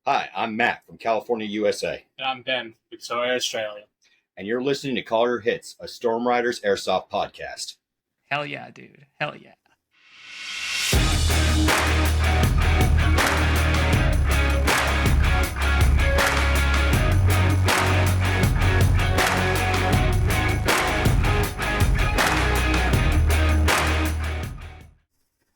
Hi, I'm Matt from California, USA, And I'm Ben, Victoria, Australia. and you're listening to Collier Hits, a Storm Riders Airsoft podcast. Hell yeah, dude. Hell yeah.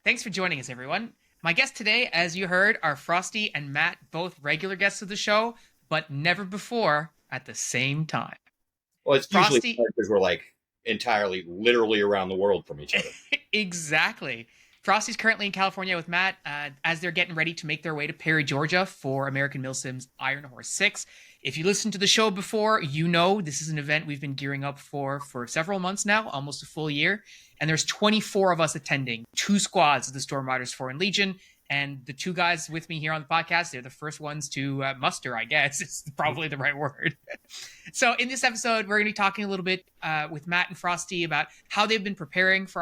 Thanks for joining us, everyone. My guests today, as you heard, are Frosty and Matt, both regular guests of the show, but never before at the same time. Well, it's usually Frosty, hard because we're like entirely, literally around the world from each other. exactly. Frosty's currently in California with Matt as they're getting ready to make their way to Perry, Georgia for American Milsim's Ironhorse 6. If you listened to the show before, you know this is an event we've been gearing up for several months now, almost a full year. And there's 24 of us attending, two squads of the Storm Riders Foreign Legion. And the two guys with me here on the podcast, they're the first ones to muster, I guess. It's probably the right word. So in this episode, we're going to be talking a little bit with Matt and Frosty about how they've been preparing for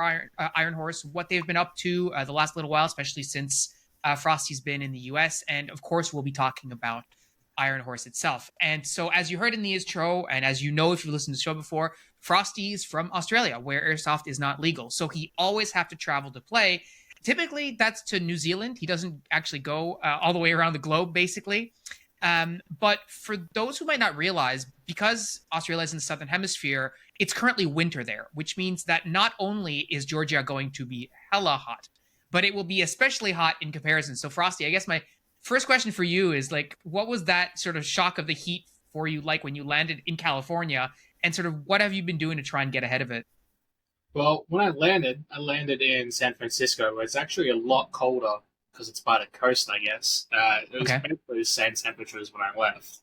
Ironhorse, what they've been up to the last little while, especially since Frosty's been in the US. And of course, we'll be talking about Ironhorse itself. And so as you heard in the intro, and as you know if you listened to the show before, Frosty is from Australia, where airsoft is not legal. So he always have to travel to play. Typically, that's to New Zealand. He doesn't actually go all the way around the globe, basically. But for those who might not realize, because Australia is in the Southern Hemisphere, it's currently winter there, which means that not only is Georgia going to be hella hot, but it will be especially hot in comparison. So, Frosty, I guess my first question for you is like, what was that sort of shock of the heat for you like when you landed in California? And sort of what have you been doing to try and get ahead of it? Well, when I landed in San Francisco, where it's actually a lot colder because it's by the coast, I guess. It was Okay. basically the same temperature as when I left.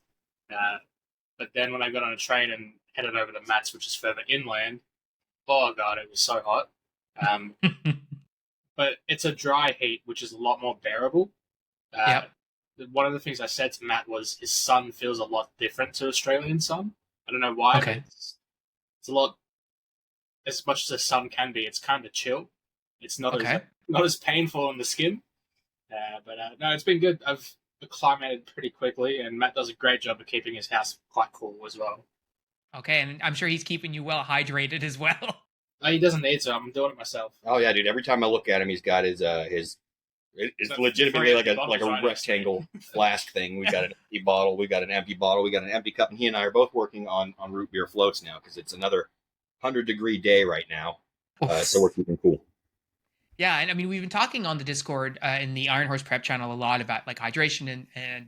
Uh, but then when I got on a train and headed over to Mats, which is further inland, oh god, it was so hot. Um, but it's a dry heat, which is a lot more bearable. Uh, Yep. One of the things I said to Matt was his sun feels a lot different to Australian sun. I don't know why, but Okay. it's a lot as much as the sun can be. It's kind of chill. It's Okay. not as painful on the skin. But no, it's been good. I've acclimated pretty quickly, and Matt does a great job of keeping his house quite cool as well. Okay. And I'm sure he's keeping you well hydrated as well. He doesn't need to. I'm doing it myself. Oh yeah, dude. Every time I look at him, he's got his. It's But legitimately like three a bottles right next to me. rectangle flask thing. We got an empty bottle. We got an empty bottle. We got an empty cup. And he and I are both working on root beer floats now because it's another 100-degree day right now. So we're keeping cool. Yeah, and I mean we've been talking on the Discord in the Iron Horse Prep channel a lot about like hydration and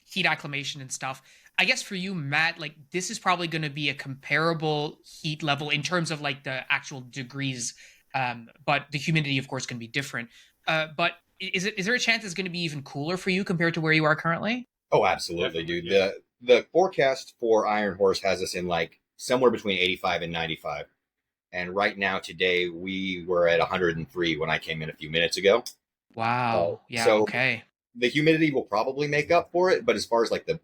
heat acclimation and stuff. I guess for you, Matt, like this is probably going to be a comparable heat level in terms of like the actual degrees, but the humidity, of course, can be different. But is there a chance it's going to be even cooler for you compared to where you are currently? Oh, absolutely, Definitely, dude. yeah. The forecast for Iron Horse has us in like somewhere between 85 and 95. And right now, today, we were at 103 when I came in a few minutes ago. Wow. Yeah. So Okay. the humidity will probably make up for it. But as far as like the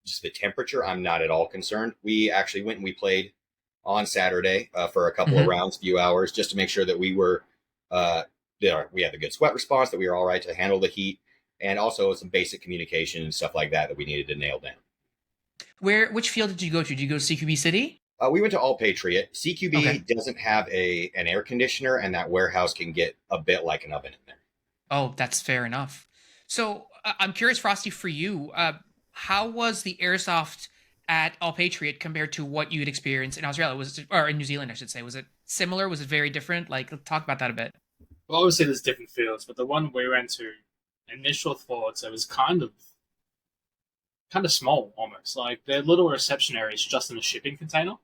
just the temperature, I'm not at all concerned. We actually went and we played on Saturday for a couple of Hmm. rounds, few hours, just to make sure that we were we had a good sweat response, that we were all right to handle the heat, and also some basic communication and stuff like that we needed to nail down. Which field did you go to? Did you go to CQB City? We went to All Patriot. CQB Okay. doesn't have an air conditioner, and that warehouse can get a bit like an oven in there. Oh, that's fair enough. So I'm curious, Frosty, for you, how was the airsoft at All Patriot compared to what you'd experienced in Australia? Or in New Zealand, I should say? Was it similar? Was it very different? Like, talk about that a bit. Well, obviously, there's different fields, but the one we went to, initial thoughts, it was kind of small almost. Like their little reception area is just in a shipping container.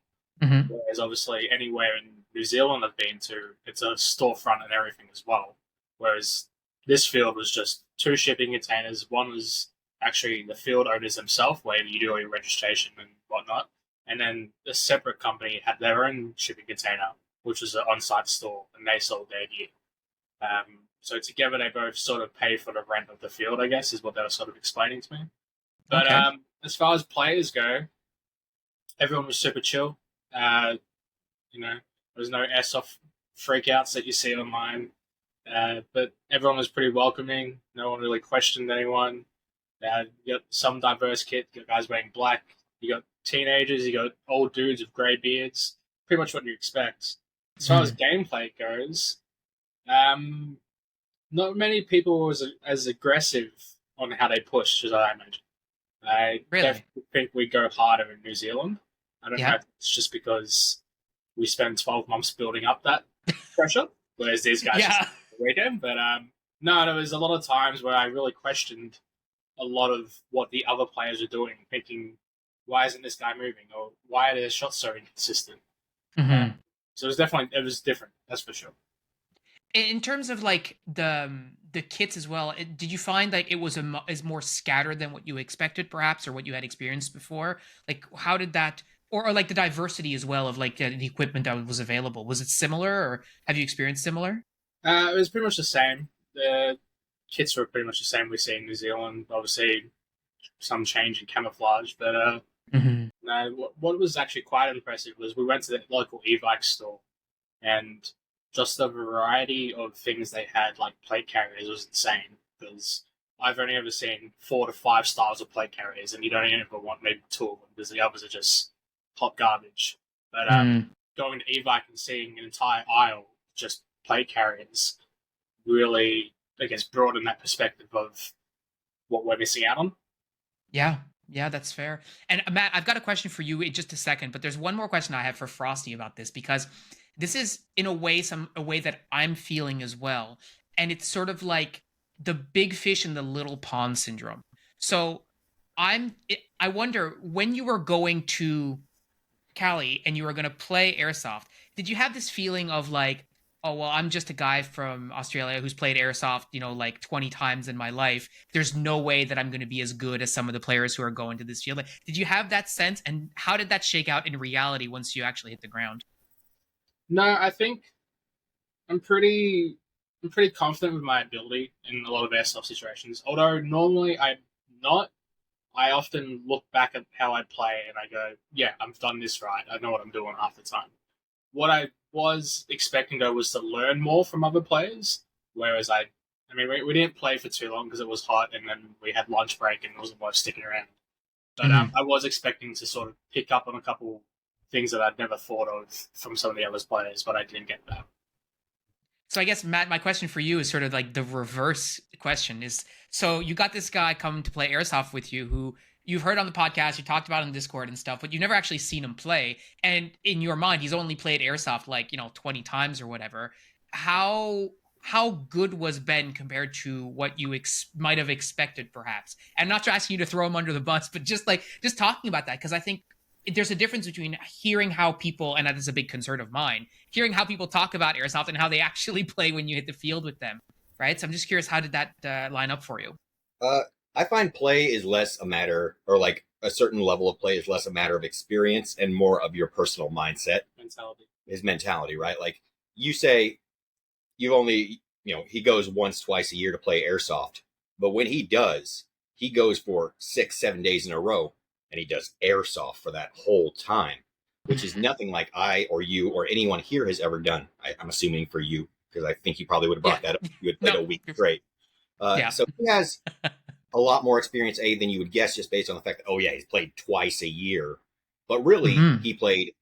Hmm. Whereas obviously anywhere in New Zealand I've been to, it's a storefront and everything as well. Whereas this field was just two shipping containers. One was actually the field owners themselves, where you do all your registration and whatnot. And then a separate company had their own shipping container, which was an on-site store, and they sold their gear. So together they both sort of pay for the rent of the field, I guess, is what they were sort of explaining to me. But Okay. as far as players go, everyone was super chill. Uh, there was no airsoft freakouts that you see online. But everyone was pretty welcoming. No one really questioned anyone. You got some diverse kit. You got guys wearing black. You got teenagers. You got old dudes with grey beards. Pretty much what you expect. As far as gameplay goes, not many people was as aggressive on how they pushed as I imagine. I Really? definitely think we go harder in New Zealand. I don't know if it's just because we spend 12 months building up that pressure, whereas these guys just the weekend. But no, there was a lot of times where I really questioned a lot of what the other players are doing, thinking, why isn't this guy moving? Or why are their shots so inconsistent? So it was different, that's for sure. In terms of like the kits as well, did you find like it was is more scattered than what you expected, perhaps, or what you had experienced before? Like, how did that, or like the diversity as well of like the equipment that was available? Was it similar, or have you experienced similar? It was pretty much the same. The kits were pretty much the same we see in New Zealand. Obviously, some change in camouflage, but no. What was actually quite impressive was we went to the local e-bike store, and just the variety of things they had, like plate carriers, was insane. Because I've only ever seen 4 to 5 styles of plate carriers, and you don't even ever want maybe 2 of them, because the others are just hot garbage. But going to e-bike and seeing an entire aisle just plate carriers really, I guess, broaden that perspective of what we're missing out on. Yeah, that's fair. And Matt, I've got a question for you in just a second, but there's one more question I have for Frosty about this, because this is in a way that I'm feeling as well. And it's sort of like the big fish in the little pond syndrome. So I wonder, when you were going to Cali and you were going to play airsoft, did you have this feeling of like, oh, well, I'm just a guy from Australia who's played airsoft, like 20 times in my life. There's no way that I'm going to be as good as some of the players who are going to this field. Like, did you have that sense? And how did that shake out in reality once you actually hit the ground? No, I think I'm pretty confident with my ability in a lot of airsoft situations. Although normally I'm not. I often look back at how I play and I go, yeah, I've done this right. I know what I'm doing half the time. What I was expecting, though, was to learn more from other players. Whereas we didn't play for too long because it was hot, and then we had lunch break and it wasn't worth sticking around. But I was expecting to sort of pick up on a couple things that I'd never thought of from some of the other players, but I didn't get that. So I guess, Matt, my question for you is sort of like the reverse question is, so you got this guy come to play airsoft with you who you've heard on the podcast, you talked about on Discord and stuff, but you've never actually seen him play. And in your mind, he's only played airsoft like, 20 times or whatever. How good was Ben compared to what you might have expected, perhaps? And I'm not asking you to throw him under the bus, but just talking about that, because I think there's a difference between hearing how people, and that is a big concern of mine, hearing how people talk about airsoft and how they actually play when you hit the field with them, right? So I'm just curious, how did that line up for you? I find play is less a matter, or like a certain level of play is less a matter of experience and more of your personal mindset. His mentality, right? Like you say, you only, he goes once, twice a year to play airsoft. But when he does, he goes for 6-7 days in a row. And he does airsoft for that whole time, which is nothing like I or you or anyone here has ever done. I'm assuming for you, because I think you probably would have brought that up. You had played a week straight. So he has a lot more experience, than you would guess, just based on the fact that, he's played twice a year. But really, he played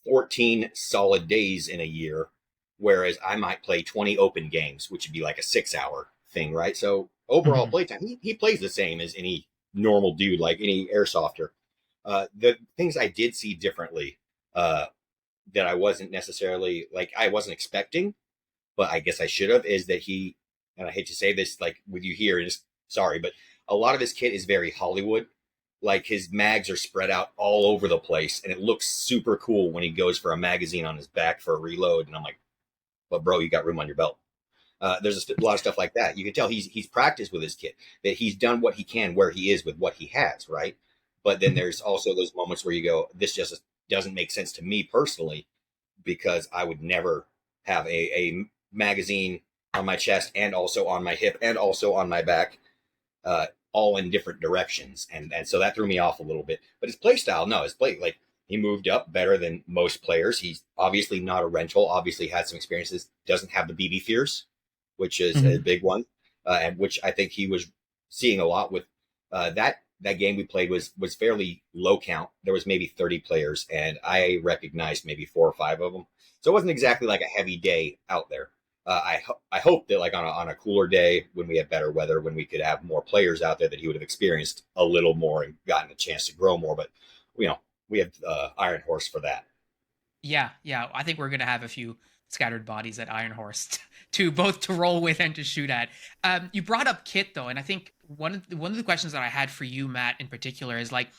14 solid days in a year, whereas I might play 20 open games, which would be like a 6-hour thing, right? So overall playtime, he plays the same as any normal dude, like any airsofter. The things I did see differently that I wasn't necessarily, I wasn't expecting, but I guess I should have, is that he, and I hate to say this, like with you here, just sorry, but a lot of his kit is very Hollywood. Like his mags are spread out all over the place, and it looks super cool when he goes for a magazine on his back for a reload. And I'm like, well, bro, you got room on your belt. There's a lot of stuff like that. You can tell he's practiced with his kit, that he's done what he can where he is with what he has, right? But then there's also those moments where you go, this just doesn't make sense to me personally, because I would never have a magazine on my chest and also on my hip and also on my back, all in different directions. And so that threw me off a little bit. But his play style, no, like he moved up better than most players. He's obviously not a rental, obviously had some experiences, doesn't have the BB fears, which is a big one, and which I think he was seeing a lot with That game we played was fairly low count. There was maybe 30 players, and I recognized maybe 4 or 5 of them. So it wasn't exactly like a heavy day out there. I hope that like on a cooler day when we had better weather, when we could have more players out there, that he would have experienced a little more and gotten a chance to grow more. But we have Ironhorse for that. Yeah, I think we're gonna have a few scattered bodies at Ironhorse to both to roll with and to shoot at. You brought up kit though, and I think one of the questions that I had for you, Matt, in particular, is like,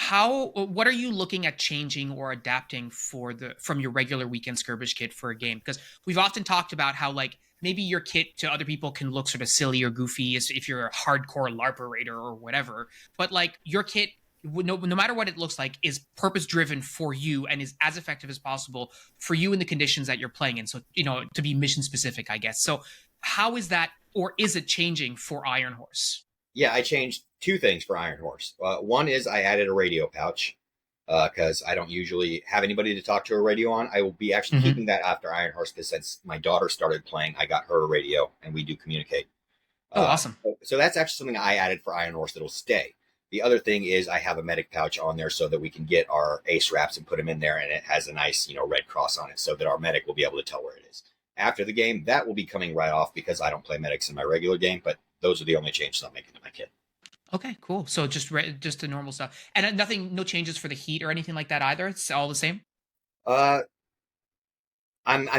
what are you looking at changing or adapting from your regular weekend skirmish kit for a game? Because we've often talked about how like maybe your kit to other people can look sort of silly or goofy if you're a hardcore LARPer raider or whatever, but like your kit, no matter what it looks like, is purpose driven for you and is as effective as possible for you in the conditions that you're playing in. So, to be mission specific, I guess. So how is that, or is it changing for Ironhorse? Yeah, I changed 2 things for Ironhorse. One is I added a radio pouch because I don't usually have anybody to talk to a radio on. I will be actually keeping that after Ironhorse because since my daughter started playing, I got her a radio and we do communicate. Oh, awesome. So that's actually something I added for Ironhorse that'll stay. The other thing is I have a medic pouch on there so that we can get our ace wraps and put them in there, and it has a nice, red cross on it so that our medic will be able to tell where it is. After the game, that will be coming right off because I don't play medics in my regular game, but those are the only changes I'm making to my kit. Okay, cool. So just the normal stuff, and no changes for the heat or anything like that either. It's all the same. I'm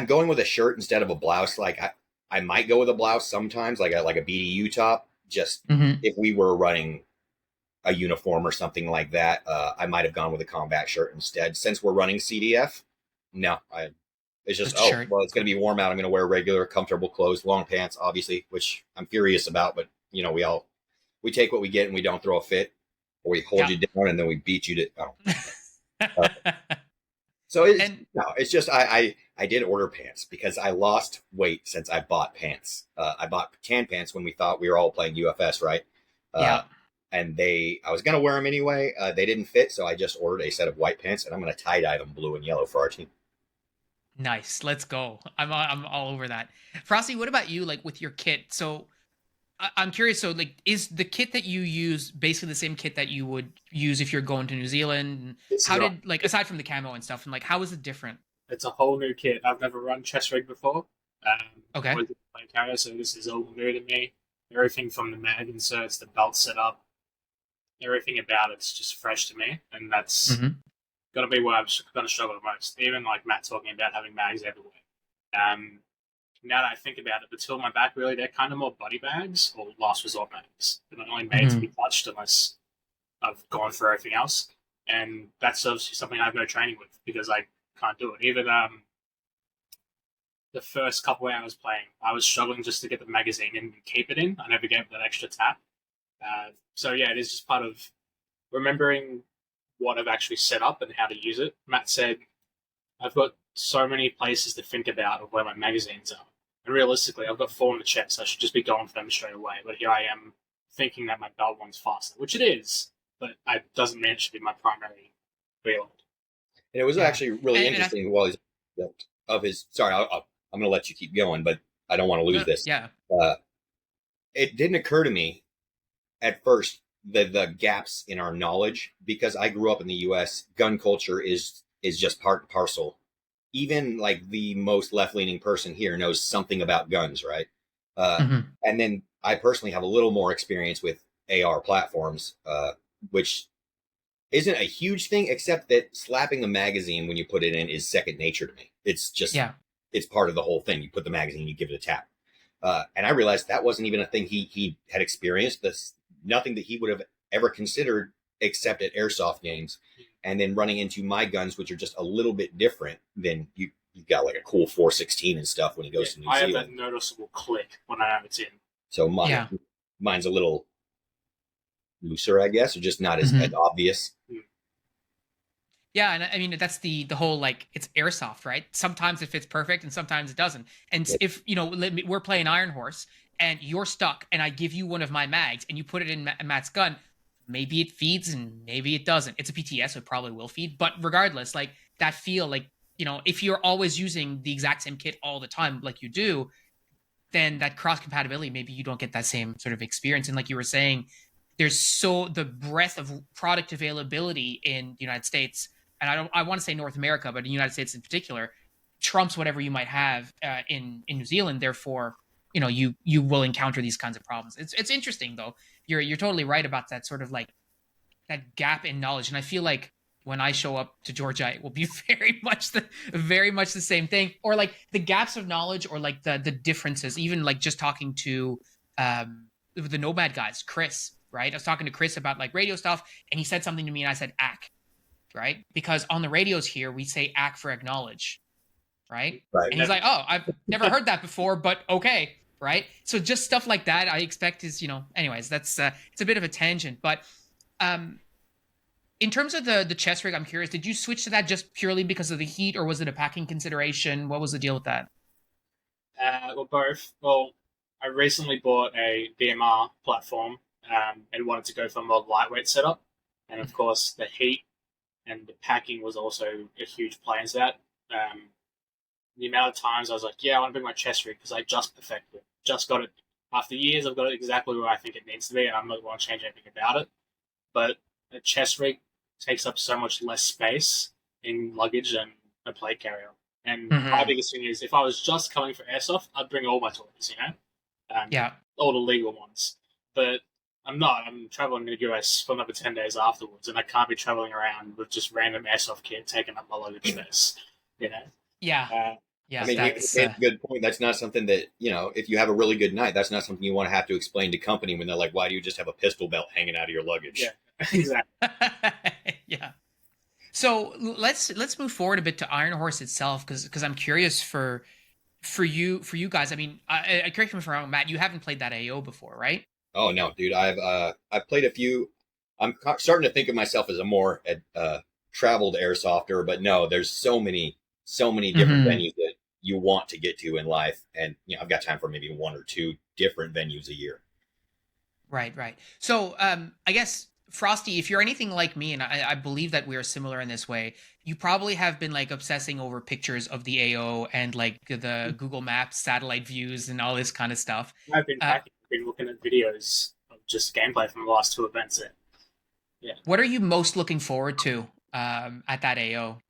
going with a shirt instead of a blouse. Like I might go with a blouse sometimes, like a BDU top. Just if we were running a uniform or something like that, I might have gone with a combat shirt instead. Since we're running CDF, no, it's just it's going to be warm out. I'm going to wear regular, comfortable clothes, long pants, obviously, which I'm furious about. But we take what we get and we don't throw a fit, or we hold you down and then we beat you to. So it's just I did order pants because I lost weight since I bought pants. I bought tan pants when we thought we were all playing UFS, right? And I was going to wear them anyway. They didn't fit, so I just ordered a set of white pants, and I'm going to tie-dye them blue and yellow for our team. Nice. Let's go. I'm all over that. Frosty, what about you, like with your kit? So I'm curious. So like, is the kit that you use basically the same kit that you would use if you're going to New Zealand? Aside from the camo and stuff, and like, how is it different? It's a whole new kit. I've never run chest rig before. Okay. I was playing carrier, so this is all new to me. Everything from the mag inserts, the belt setup, everything about it's just fresh to me, and that's going to be where I'm going to struggle the most. Even like Matt talking about having mags everywhere. Now that I think about it, the tool on my back, really, they're kind of more body bags or last resort mags. They're not only made to be touched unless I've gone for everything else, and that's obviously something I have no training with because I can't do it. Even the first couple of hours playing, I was struggling just to get the magazine in and keep it in. I never gave that extra tap. So yeah, it is just part of remembering what I've actually set up and how to use it. Matt said, I've got so many places to think about of where my magazines are. And realistically, I've got 4 in the chest. I should just be going for them straight away. But here I am thinking that my belt one's faster, which it is, but it doesn't mean it should be my primary reload. And it was actually really interesting while he's of his. Sorry, I'm going to let you keep going, but I don't want to lose this. Yeah. It didn't occur to me at first the gaps in our knowledge because I grew up in the U.S. Gun culture is just part and parcel. Even like the most left-leaning person here knows something about guns, right? And then I personally have a little more experience with AR platforms, which isn't a huge thing, except that slapping a magazine when you put it in is second nature to me. It's just, it's part of the whole thing. You put the magazine, you give it a tap. And I realized that wasn't even a thing he had experienced. That's nothing that he would have ever considered except at airsoft games. And then running into my guns, which are just a little bit different than you've got like a cool 416 and stuff when he goes to New Zealand. I have that noticeable click when I have it in. So mine's a little looser, I guess, or just not as obvious. Yeah, and I mean that's the whole like it's airsoft, right? Sometimes it fits perfect, and sometimes it doesn't. And if we're playing Ironhorse, and you're stuck, and I give you one of my mags, and you put it in Matt's gun, maybe it feeds and maybe it doesn't. It's a PTS, so it probably will feed. But regardless, like that feel, like if you're always using the exact same kit all the time, like you do, then that cross compatibility, maybe you don't get that same sort of experience. And like you were saying, there's so the breadth of product availability in the United States, and I want to say North America, but in the United States in particular, trumps whatever you might have in New Zealand. Therefore, you will encounter these kinds of problems. It's interesting though. You're totally right about that sort of like that gap in knowledge, and I feel like when I show up to Georgia, it will be very much the same thing, or like the gaps of knowledge, or like the differences. Even like just talking to the Nomad guys, Chris, right? I was talking to Chris about like radio stuff, and he said something to me, and I said "ack," right? Because on the radios here, we say "ack" for acknowledge, right? Right. And he's like, "Oh, I've never heard that before, but okay." Right. So just stuff like that, I expect is, anyways, that's it's a bit of a tangent, but in terms of the chest rig, I'm curious, did you switch to that just purely because of the heat, or was it a packing consideration? What was the deal with that? Well, both. Well, I recently bought a DMR platform and wanted to go for a more lightweight setup. And of course, the heat and the packing was also a huge play into that. The amount of times I was like, yeah, I want to bring my chest rig because I just perfected it. Just got it. After years, I've got it exactly where I think it needs to be, and I'm not going to change anything about it. But a chest rig takes up so much less space in luggage than a plate carrier. And my biggest thing is, if I was just coming for airsoft, I'd bring all my toys, Yeah. all the legal ones. But I'm not. I'm traveling to the US for another 10 days afterwards, and I can't be traveling around with just random airsoft kit taking up my luggage space, Yeah. Yeah, I mean, that's you made a good point. That's not something that, if you have a really good night, that's not something you want to have to explain to company when they're like, why do you just have a pistol belt hanging out of your luggage? Yeah, exactly. Yeah. So let's move forward a bit to Ironhorse itself, because I'm curious for you guys. I mean, I correct me if I'm wrong, Matt. You haven't played that AO before, right? Oh no, dude. I've played a few. I'm starting to think of myself as a more traveled airsofter, but no, there's so many different venues that you want to get to in life, and I've got time for maybe one or two different venues a year. Right. So I guess, Frosty, if you're anything like me, and I believe that we are similar in this way, you probably have been like obsessing over pictures of the AO and like the Google Maps satellite views and all this kind of stuff. I've been looking at videos of just gameplay from the last two events. Yeah. What are you most looking forward to at that AO?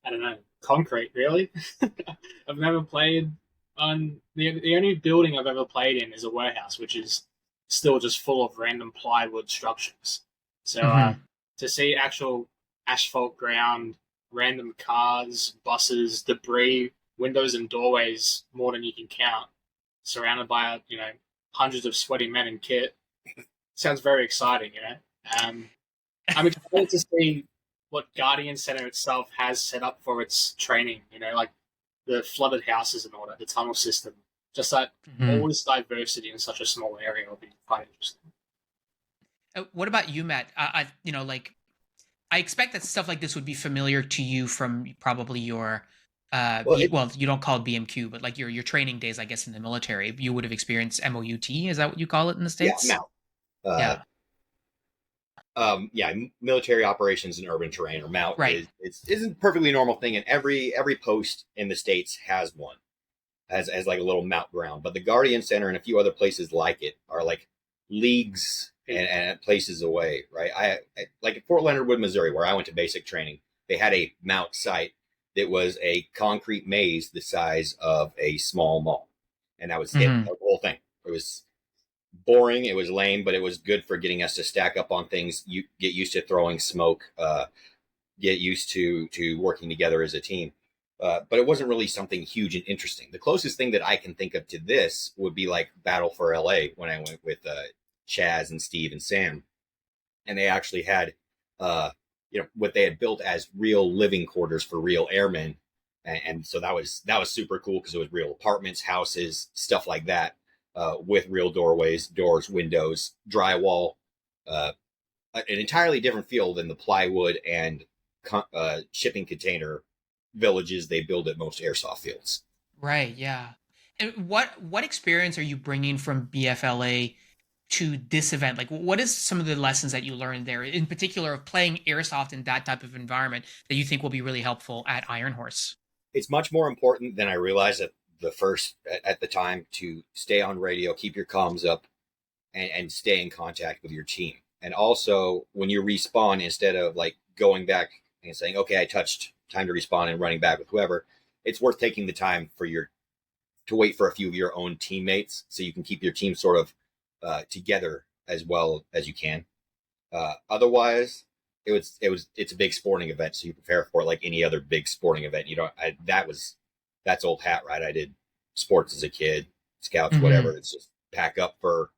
I don't know. Concrete, really? I've never played on the only building I've ever played in is a warehouse, which is still just full of random plywood structures. So to see actual asphalt ground, random cars, buses, debris, windows and doorways, more than you can count, surrounded by hundreds of sweaty men in kit, sounds very exciting. I'm excited to see what Guardian Center itself has set up for its training, like the flooded houses and all that, the tunnel system. Just that all this diversity in such a small area will be quite interesting. What about you, Matt? I expect that stuff like this would be familiar to you from probably your, you don't call it BMQ, but like your training days, I guess, in the military. You would have experienced MOUT. Is that what you call it in the States? Yeah, MOUT. Military operations in urban terrain, or MOUT, right. is a perfectly normal thing, and every post in the States has one, as like a little MOUT ground. But the Guardian Center and a few other places like it are like leagues and places away, right? I like at Fort Leonard Wood, Missouri, where I went to basic training. They had a MOUT site that was a concrete maze the size of a small mall, and that was it. The whole thing. It was boring, it was lame, but it was good for getting us to stack up on things, you get used to throwing smoke, get used to working together as a team, but it wasn't really something huge and interesting. The closest thing that I can think of to this would be like Battle for LA, when I went with Chaz and Steve and Sam, and they actually had what they had built as real living quarters for real airmen, and so that was super cool, because it was real apartments, houses, stuff like that, with real doorways, doors, windows, drywall, an entirely different feel than the plywood and shipping container villages they build at most airsoft fields. Right, yeah. And what experience are you bringing from BFLA to this event? Like, what is some of the lessons that you learned there, in particular of playing airsoft in that type of environment, that you think will be really helpful at Ironhorse? It's much more important than I realized at the time, to stay on radio, keep your comms up, and stay in contact with your team. And also, when you respawn, instead of like going back and saying, okay, I touched, time to respawn, and running back with whoever, it's worth taking the time to wait for a few of your own teammates so you can keep your team sort of together as well as you can. Otherwise, it's a big sporting event, so you prepare for it like any other big sporting event. That's old hat, right? I did sports as a kid, scouts, whatever. It's just pack up for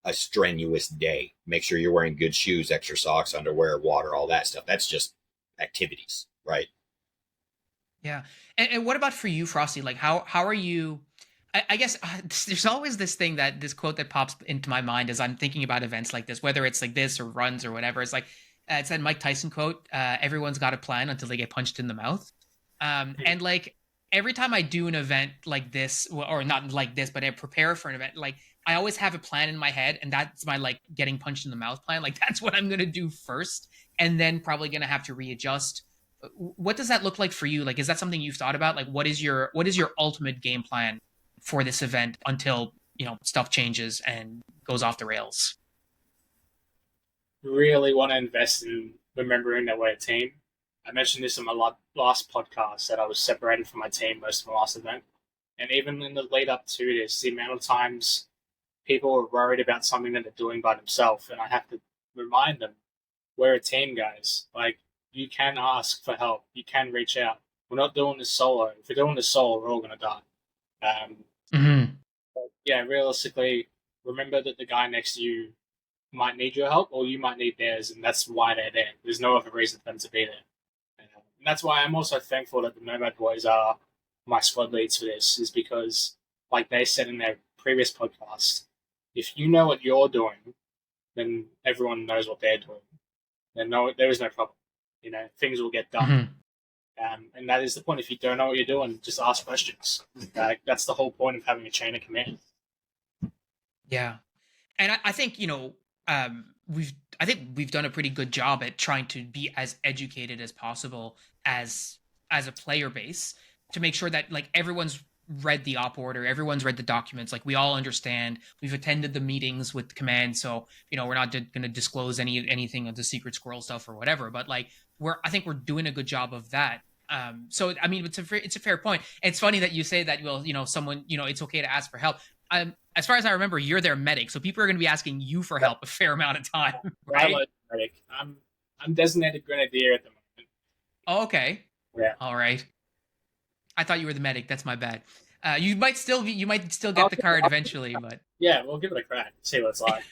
a strenuous day. Make sure you're wearing good shoes, extra socks, underwear, water, all that stuff. That's just activities, right? Yeah. And what about for you, Frosty? Like, how are you? I guess there's always this quote that pops into my mind as I'm thinking about events like this, whether it's like this or runs or whatever. It's like, it's that Mike Tyson quote, everyone's got a plan until they get punched in the mouth. And like every time I do an event like this, or not like this, but I prepare for an event, like I always have a plan in my head, and that's my like getting punched in the mouth plan. Like that's what I'm going to do first, and then probably going to have to readjust. What does that look like for you? Like, is that something you've thought about? Like, what is your ultimate game plan for this event until, stuff changes and goes off the rails? Really want to invest in remembering that we're a team. I mentioned this in my last podcast that I was separated from my team most of the last event. And even in the lead up to this, the amount of times people are worried about something that they're doing by themselves, and I have to remind them, we're a team, guys. Like, you can ask for help. You can reach out. We're not doing this solo. If we're doing this solo, we're all going to die. But yeah, realistically, remember that the guy next to you might need your help, or you might need theirs, and that's why they're there. There's no other reason for them to be there. And that's why I'm also thankful that the Nomad Boys are my squad leads for this, is because, like they said in their previous podcast, if you know what you're doing, then everyone knows what they're doing. Then there is no problem. Things will get done. And that is the point. If you don't know what you're doing, just ask questions. That's the whole point of having a chain of command. Yeah. And I think, we've done a pretty good job at trying to be as educated as possible as a player base, to make sure that like everyone's read the op order, everyone's read the documents, like we all understand. We've attended the meetings with command, so we're not going to disclose anything of the secret squirrel stuff or whatever. But like I think we're doing a good job of that. So I mean, it's a fair point. It's funny that you say that. Well, someone, it's okay to ask for help. As far as I remember, you're their medic, so people are going to be asking you for help a fair amount of time, right? I'm designated grenadier at the moment. Oh, okay. Yeah. All right. I thought you were the medic. That's my bad. You might still get the card eventually, but yeah, we'll give it a crack. See what it's like.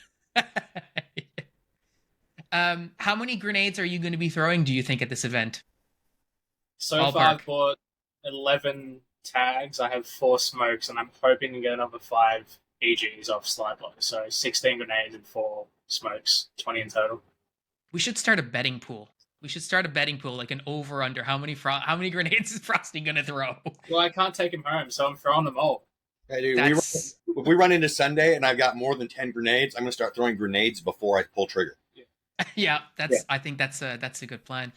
How many grenades are you going to be throwing, do you think, at this event? So far, I've bought 11 tags. I have 4 smokes, and I'm hoping to get another 5 EGs off slide blow. So 16 grenades and 4 smokes, 20 in total. We should start a betting pool. Like an over/under. How many grenades is Frosty gonna throw? Well, I can't take him home, so I'm throwing them all. Hey, dude, if we run into Sunday and I've got more than 10 grenades, I'm gonna start throwing grenades before I pull trigger. Yeah, I think that's a good plan.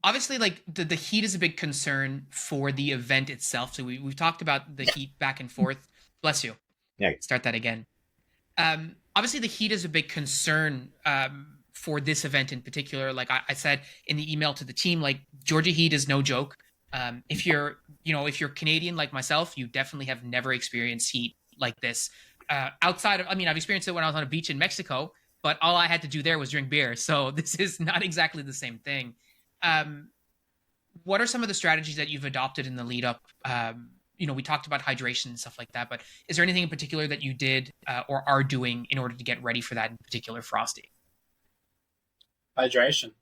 Obviously, like the heat is a big concern for the event itself. So we've talked about the heat back and forth. Bless you. Yeah. Start that again. Obviously, the heat is a big concern for this event in particular. Like I said in the email to the team, like Georgia heat is no joke. If you're Canadian like myself, you definitely have never experienced heat like this. Outside of, I've experienced it when I was on a beach in Mexico, but all I had to do there was drink beer. So this is not exactly the same thing. What are some of the strategies that you've adopted in the lead up? We talked about hydration and stuff like that, but is there anything in particular that you did or are doing in order to get ready for that in particular, Frosty? Hydration.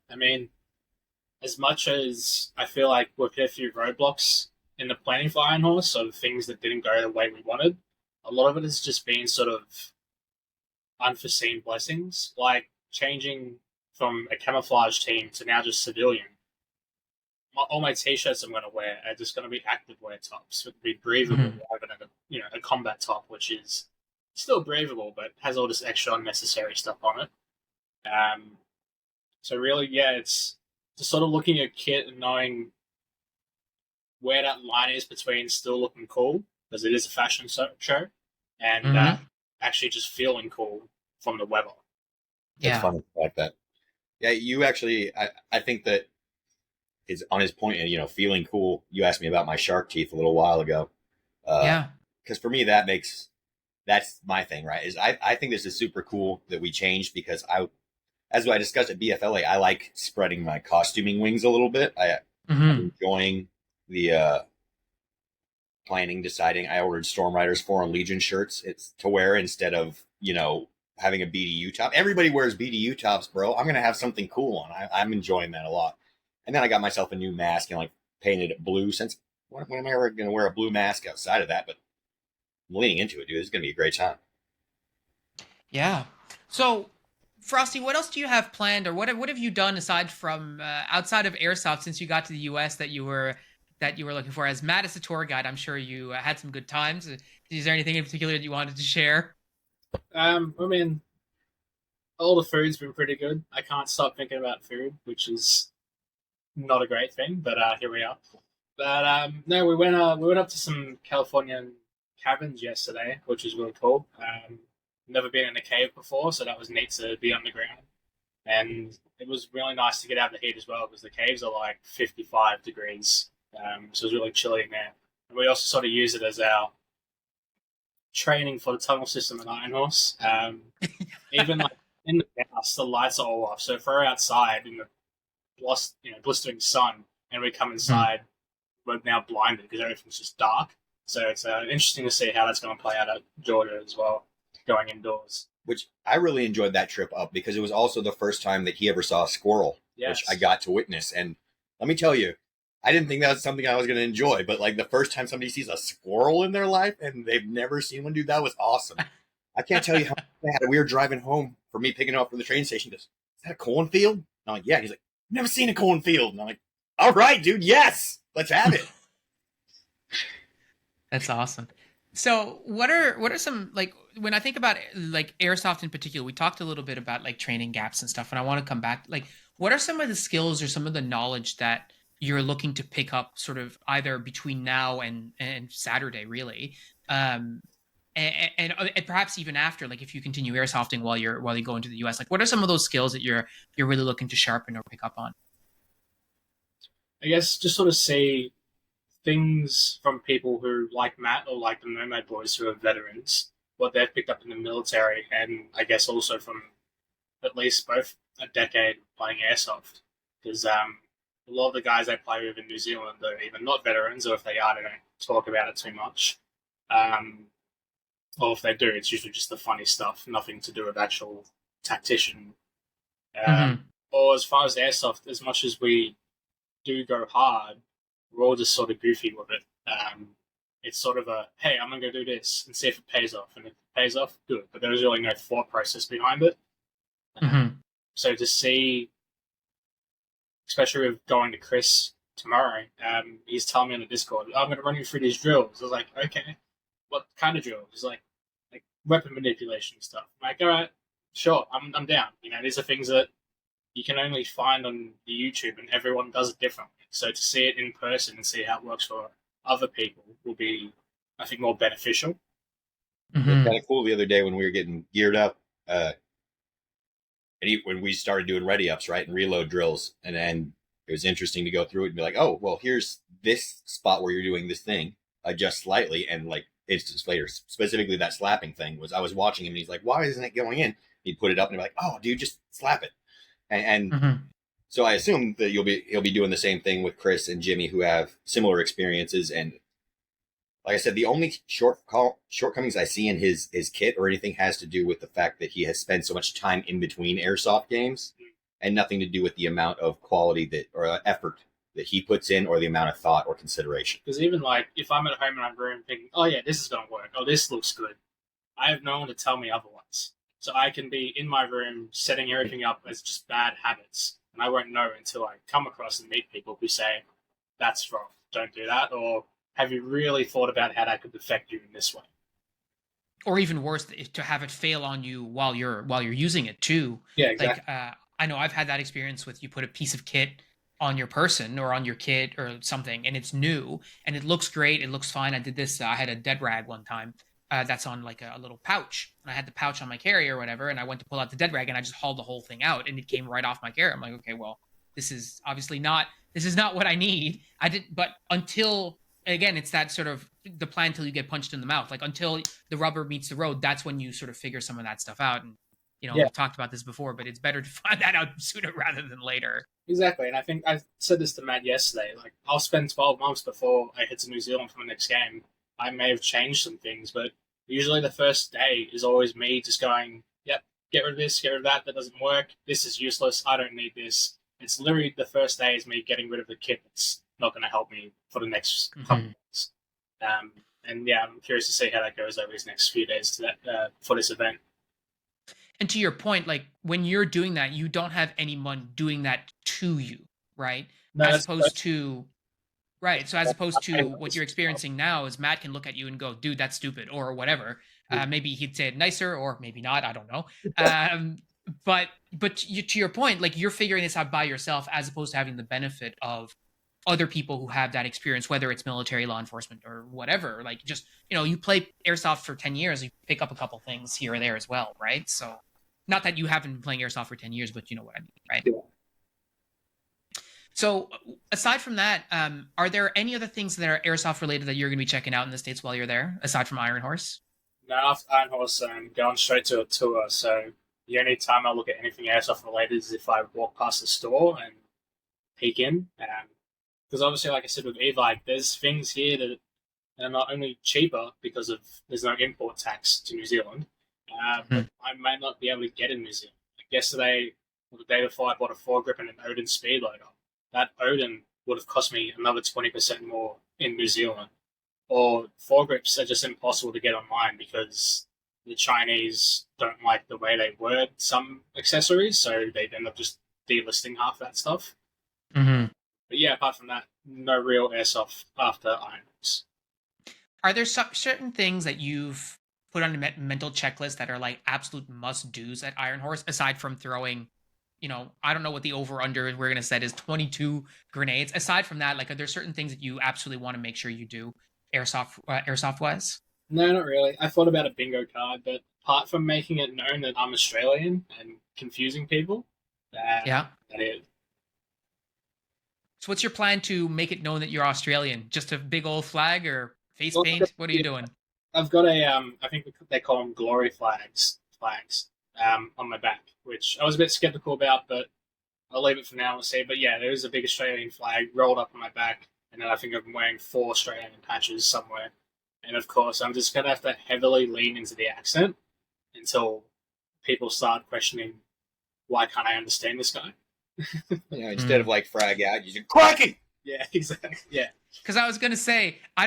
As much as I feel like we've hit a few roadblocks in the planning for Ironhorse of things that didn't go the way we wanted, a lot of it has just been sort of unforeseen blessings, like changing from a camouflage team to now just civilian. All my t-shirts I'm going to wear are just going to be activewear tops. It'll be breathable rather than a combat top, which is still breathable but has all this extra unnecessary stuff on it. So really, yeah, it's just sort of looking at kit and knowing where that line is between still looking cool, because it is a fashion show, and actually just feeling cool from the weather. It's fun like that. Yeah, you actually, I think that is on his point, and feeling cool. You asked me about my shark teeth a little while ago. Because for me, that's my thing, right? Is I think this is super cool that we changed because as I discussed at BFLA, I like spreading my costuming wings a little bit. I'm enjoying the planning, deciding. I ordered Storm Riders 4 and Legion shirts. It's to wear instead of, having a BDU top. Everybody wears BDU tops, bro. I'm going to have something cool on. I'm enjoying that a lot. And then I got myself a new mask and like painted it blue since when am I ever going to wear a blue mask outside of that? But I'm leaning into it, dude. It's going to be a great time. Yeah. So, Frosty, what else do you have planned, or what have you done aside from outside of airsoft since you got to the U.S. that you were looking for? As Matt is a tour guide, I'm sure you had some good times. Is there anything in particular that you wanted to share? I mean, all the food's been pretty good. I can't stop thinking about food, which is not a great thing, but here we are. But no, we went up to some Californian cabins yesterday, which was really cool. Never been in a cave before, so that was neat to be underground. And it was really nice to get out of the heat as well, because the caves are like 55 degrees. So it was really chilly in there. And we also sort of use it as our training for the tunnel system at Ironhorse. Even like in the house, the lights are all off. So if we're outside in the blistering sun and we come inside, we're now blinded because everything's just dark. So it's interesting to see how that's going to play out at Georgia as well, going indoors. Which I really enjoyed that trip up because it was also the first time that he ever saw a squirrel, which I got to witness. And let me tell you, I didn't think that was something I was going to enjoy, but like the first time somebody sees a squirrel in their life and they've never seen one, dude, that was awesome. I can't tell you how bad. We were driving home for me picking up from the train station. He goes, "Is that a cornfield?" And I'm like, "Yeah." And he's like, "Never seen a cornfield." And I'm like, "All right, dude, yes, let's have it." That's awesome. So what are some, like, when I think about like airsoft in particular, we talked a little bit about like training gaps and stuff, and I want to come back, like, what are some of the skills or some of the knowledge that you're looking to pick up sort of either between now and Saturday, really, and perhaps even after, like if you continue airsofting while you go into the US, like what are some of those skills that you're really looking to sharpen or pick up on? I guess just sort of see things from people who, like Matt or like the Nomad Boys, who are veterans, what they've picked up in the military, and I guess also from at least both a decade playing airsoft. Because a lot of the guys I play with in New Zealand are either not veterans, or if they are, they don't talk about it too much. Or if they do, it's usually just the funny stuff, nothing to do with actual tactician. Or as far as airsoft, as much as we do go hard, we're all just sort of goofy with it. It's sort of a, hey, I'm going to go do this and see if it pays off. And if it pays off, good. But there's really no thought process behind it. So to see, especially with going to Chris tomorrow, he's telling me on the Discord, I'm going to run you through these drills. I was like, okay, what kind of drills? He's like weapon manipulation stuff. I'm like, all right, sure, I'm down. These are things that you can only find on the YouTube, and everyone does it differently. So to see it in person and see how it works for other people will be, I think, more beneficial. It was kind of cool the other day when we were getting geared up, when we started doing ready ups, right, and reload drills, and then it was interesting to go through it and be like, oh, well, here's this spot where you're doing this thing, adjust slightly, and like instance later, specifically that slapping thing was, I was watching him and he's like, why isn't it going in? He'd put it up and be like, oh, dude, just slap it. And so I assume that he'll be doing the same thing with Chris and Jimmy, who have similar experiences. And like I said, the only shortcomings I see in his kit or anything has to do with the fact that he has spent so much time in between airsoft games, and nothing to do with the amount of quality that or effort that he puts in, or the amount of thought or consideration. Because even like if I'm at home and I'm room thinking, oh yeah, this is going to work, oh this looks good, I have no one to tell me otherwise. So I can be in my room setting everything up as just bad habits, and I won't know until I come across and meet people who say, that's wrong, don't do that, or have you really thought about how that could affect you in this way? Or even worse, to have it fail on you while you're using it too. Yeah, exactly. Like I know I've had that experience with, you put a piece of kit on your person or on your kit or something, and it's new and it looks great, it looks fine. I did this, I had a dead rag one time, that's on like a little pouch. And I had the pouch on my carry or whatever, and I went to pull out the dead rag, and I just hauled the whole thing out, and it came right off my carry. I'm like, okay, well, this is obviously not what I need. But until, again, it's that sort of the plan until you get punched in the mouth. Like until the rubber meets the road, that's when you sort of figure some of that stuff out. And we've talked about this before, but it's better to find that out sooner rather than later. Exactly, and I think I said this to Matt yesterday. Like, I'll spend 12 months before I head to New Zealand for my next game. I may have changed some things, but usually the first day is always me just going, yep, get rid of this, get rid of that, that doesn't work, this is useless, I don't need this. It's literally the first day is me getting rid of the kit that's not going to help me for the next couple months. And yeah, I'm curious to see how that goes over these next few days to that for this event. And to your point, like when you're doing that, you don't have anyone doing that to you, right? No, as opposed to what you're experiencing now is Matt can look at you and go, dude, that's stupid, or whatever. Maybe he'd say it nicer, or maybe not. I don't know. But to your point, like you're figuring this out by yourself, as opposed to having the benefit of other people who have that experience, whether it's military, law enforcement, or whatever. Like just, you play airsoft for 10 years, you pick up a couple things here or there as well, right? So not that you haven't been playing airsoft for 10 years, but you know what I mean, right? Yeah. So aside from that, are there any other things that are airsoft related that you're going to be checking out in the States while you're there, aside from Ironhorse? No, after Ironhorse, I'm going straight to a tour. So the only time I look at anything airsoft related is if I walk past the store and peek in. Because obviously, like I said with e-bike, there's things here that are not only cheaper because of there's no import tax to New Zealand, but I might not be able to get in New Zealand. Like yesterday or the day before, I bought a foregrip and an Odin speed loader. That Odin would have cost me another 20% more in New Zealand. Or foregrips are just impossible to get online because the Chinese don't like the way they word some accessories, so they end up just delisting half that stuff. Mm-hmm. But yeah, apart from that, no real airsoft after Ironhorse. Are there certain things that you've put on a mental checklist that are like absolute must-dos at Ironhorse, aside from throwing, I don't know what the over-under we're going to set is, 22 grenades. Aside from that, like, are there certain things that you absolutely want to make sure you do airsoft-wise? No, not really. I thought about a bingo card, but apart from making it known that I'm Australian and confusing people, that is. So what's your plan to make it known that you're Australian? Just a big old flag or face paint? What are you doing? I've got a, I think they call them glory flags, on my back, which I was a bit skeptical about, but I'll leave it for now and see. But yeah, there is a big Australian flag rolled up on my back, and then I think I'm wearing 4 Australian patches somewhere. And of course, I'm just going to have to heavily lean into the accent until people start questioning, why can't I understand this guy? Instead of like frag out, you just cracking. Yeah, exactly. Yeah. Because I was going to say, I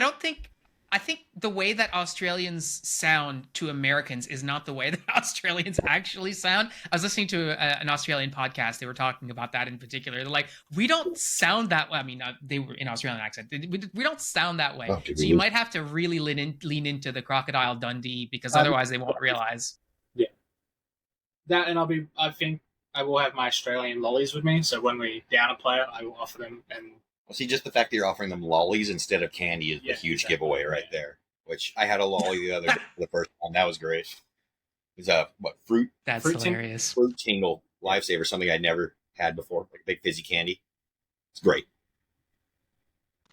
think the way that Australians sound to Americans is not the way that Australians actually sound. I was listening to an Australian podcast. They were talking about that in particular. They're like, we don't sound that way. I mean, they were in Australian accent. We don't sound that way. So you might have to really lean into the Crocodile Dundee, because otherwise they won't realize. Yeah. That, and I think I will have my Australian lollies with me. So when we down a player, I will offer them. And well, see, just the fact that you're offering them lollies instead of candy is a huge giveaway right there. Which I had a lolly the other day for the first time. That was great. It was fruit? That's fruit hilarious. Fruit tingle lifesaver, something I'd never had before, like a big fizzy candy. It's great.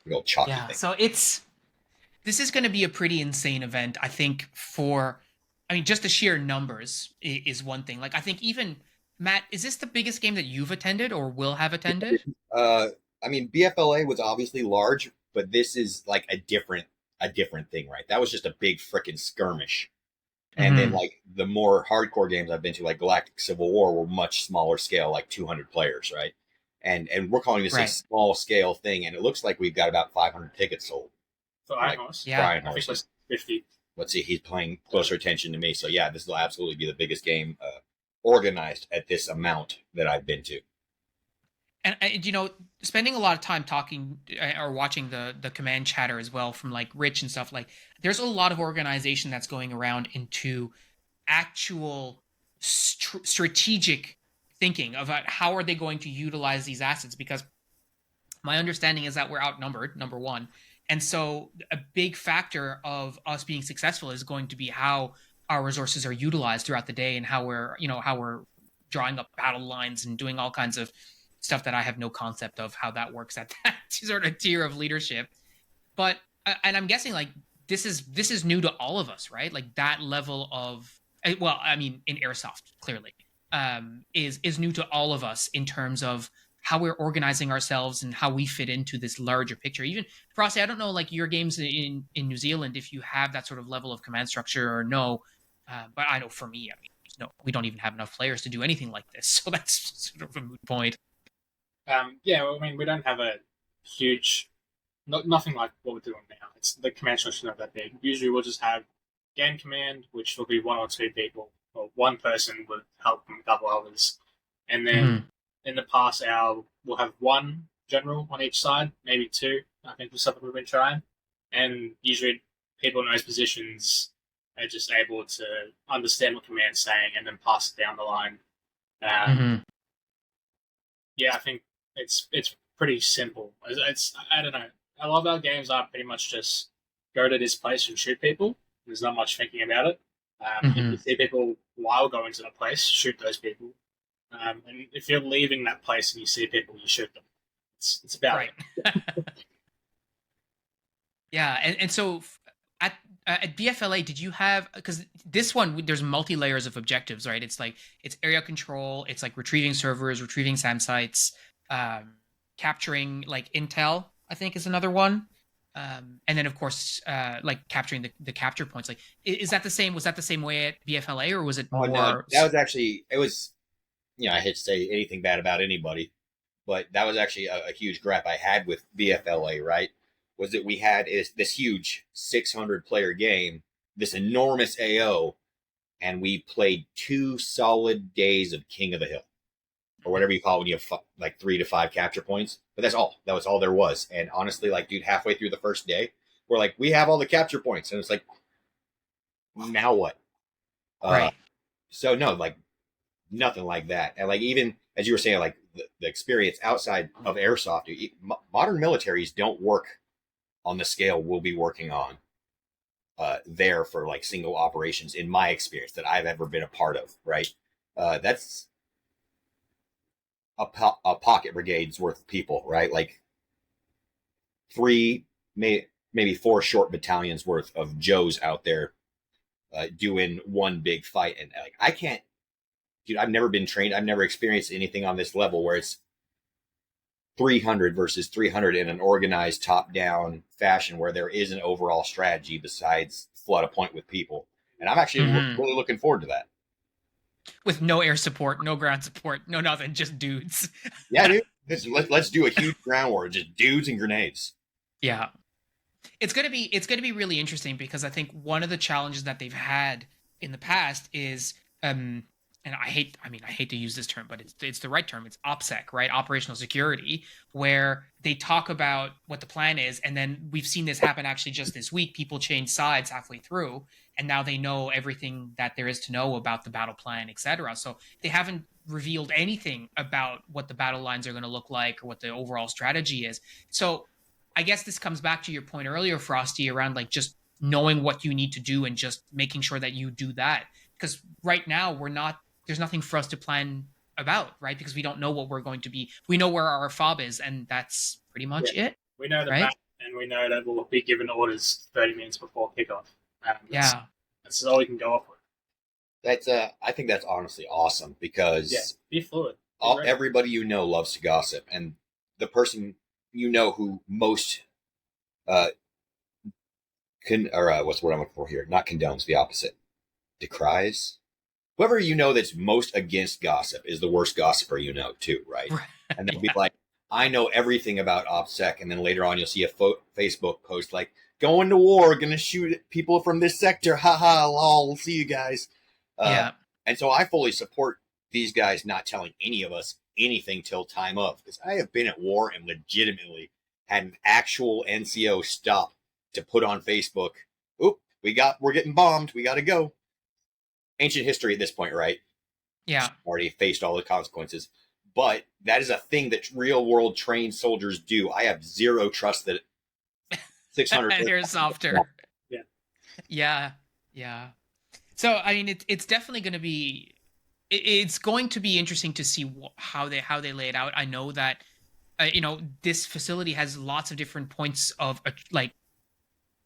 Big old chalky thing. So this is going to be a pretty insane event, I think. Just the sheer numbers is one thing. Like, I think even Matt, is this the biggest game that you've attended or will have attended? BFLA was obviously large, but this is like a different thing, right? That was just a big frickin' skirmish. And then like the more hardcore games I've been to, like Galactic Civil War, were much smaller scale, like 200 players, right? And we're calling this a small scale thing, and it looks like we've got about 500 tickets sold. For Ironhorse? Yeah. I think it was 50. Let's see, he's paying closer attention to me. So yeah, this will absolutely be the biggest game organized at this amount that I've been to. And spending a lot of time talking or watching the command chatter as well from like Rich and stuff, like there's a lot of organization that's going around into actual strategic thinking about how are they going to utilize these assets, because my understanding is that we're outnumbered, number one, And so a big factor of us being successful is going to be how our resources are utilized throughout the day and how we're drawing up battle lines and doing all kinds of stuff that I have no concept of how that works at that sort of tier of leadership. But and I'm guessing like this is new to all of us, right? Like that level of, well, I mean, in airsoft clearly is new to all of us in terms of how we're organizing ourselves and how we fit into this larger picture. Even Frosty, I don't know, like your games in New Zealand, if you have that sort of level of command structure or no. But I know for me, I mean, no, we don't even have enough players to do anything like this, so that's sort of a moot point. Yeah, well, I mean, we don't have a huge, nothing like what we're doing now. It's the command structure not that big. Usually, we'll just have game command, which will be one or two people, or one person with help from a couple others, and then in the past hour, we'll have one general on each side, maybe two. I think is something we've been trying, and usually people in those positions are just able to understand what command's saying and then pass it down the line. Yeah, I think it's pretty simple. It's I don't know. A lot of our games are pretty much just go to this place and shoot people. There's not much thinking about it. If you see people while going to the place, shoot those people. And if you're leaving that place and you see people, you shoot them. It's about right. Yeah, and so at BFLA, did you have, because this one there's multi layers of objectives, right? It's like it's area control, it's like retrieving servers, retrieving SAM sites, capturing like intel, I think is another one, and then of course like capturing the capture points. Like, is that the same? Was that the same way at BFLA, or was it more? No, that was actually it was. I hate to say anything bad about anybody, but that was actually a huge gripe I had with BFLA, right? Was that we had this huge 600 player game, this enormous AO, and we played 2 solid days of King of the Hill, or whatever you call it when you have like 3 to 5 capture points. But that's all. That was all there was. And honestly, like, dude, halfway through the first day, we're like, we have all the capture points, and it's like, now what? Right. So no, like nothing like that. And like even as you were saying, like the experience outside of airsoft, modern militaries don't work on the scale we'll be working on there for like single operations in my experience that I've ever been a part of, right? That's a pocket brigade's worth of people, right? Like 3, maybe 4 short battalions worth of Joes out there doing one big fight. And like, I can't, dude, I've never been trained. I've never experienced anything on this level where it's 300 versus 300 in an organized top-down fashion where there is an overall strategy besides flood a point with people. And I'm actually really looking forward to that. With no air support, no ground support, no nothing, just dudes. Yeah, dude. Let's do a huge ground war, just dudes and grenades. Yeah. It's gonna be really interesting because I think one of the challenges that they've had in the past is and I hate to use this term, but it's the right term. It's OPSEC, right? Operational security, where they talk about what the plan is. And then we've seen this happen actually just this week. People change sides halfway through, and now they know everything that there is to know about the battle plan, etc. So they haven't revealed anything about what the battle lines are going to look like or what the overall strategy is. So I guess this comes back to your point earlier, Frosty, around like just knowing what you need to do and just making sure that you do that. Because right now there's nothing for us to plan about, right? Because we don't know what we're going to be. We know where our fob is, and that's pretty much it. We know the right? map, and we know that we'll be given orders 30 minutes before kickoff. That's all we can go off with. That's I think that's honestly awesome because be fluid. Everybody you know loves to gossip, and the person you know who most what's the word I'm looking for here? Not condones, the opposite. Decries. Whoever you know that's most against gossip is the worst gossiper you know too, right? And they'll be like, I know everything about OPSEC, and then later on you'll see a Facebook post like, going to war, gonna shoot people from this sector, haha, lol, see you guys. And so I fully support these guys not telling any of us anything till time of, because I have been at war and legitimately had an actual NCO stop to put on Facebook, oop, we're getting bombed, we gotta go. Ancient history at this point, right? Yeah. Already faced all the consequences. But that is a thing that real world trained soldiers do. I have zero trust that 600 and airsofter. Yeah. Yeah. So I mean, it's definitely going to be. It's going to be interesting to see how they lay it out. I know that this facility has lots of different points of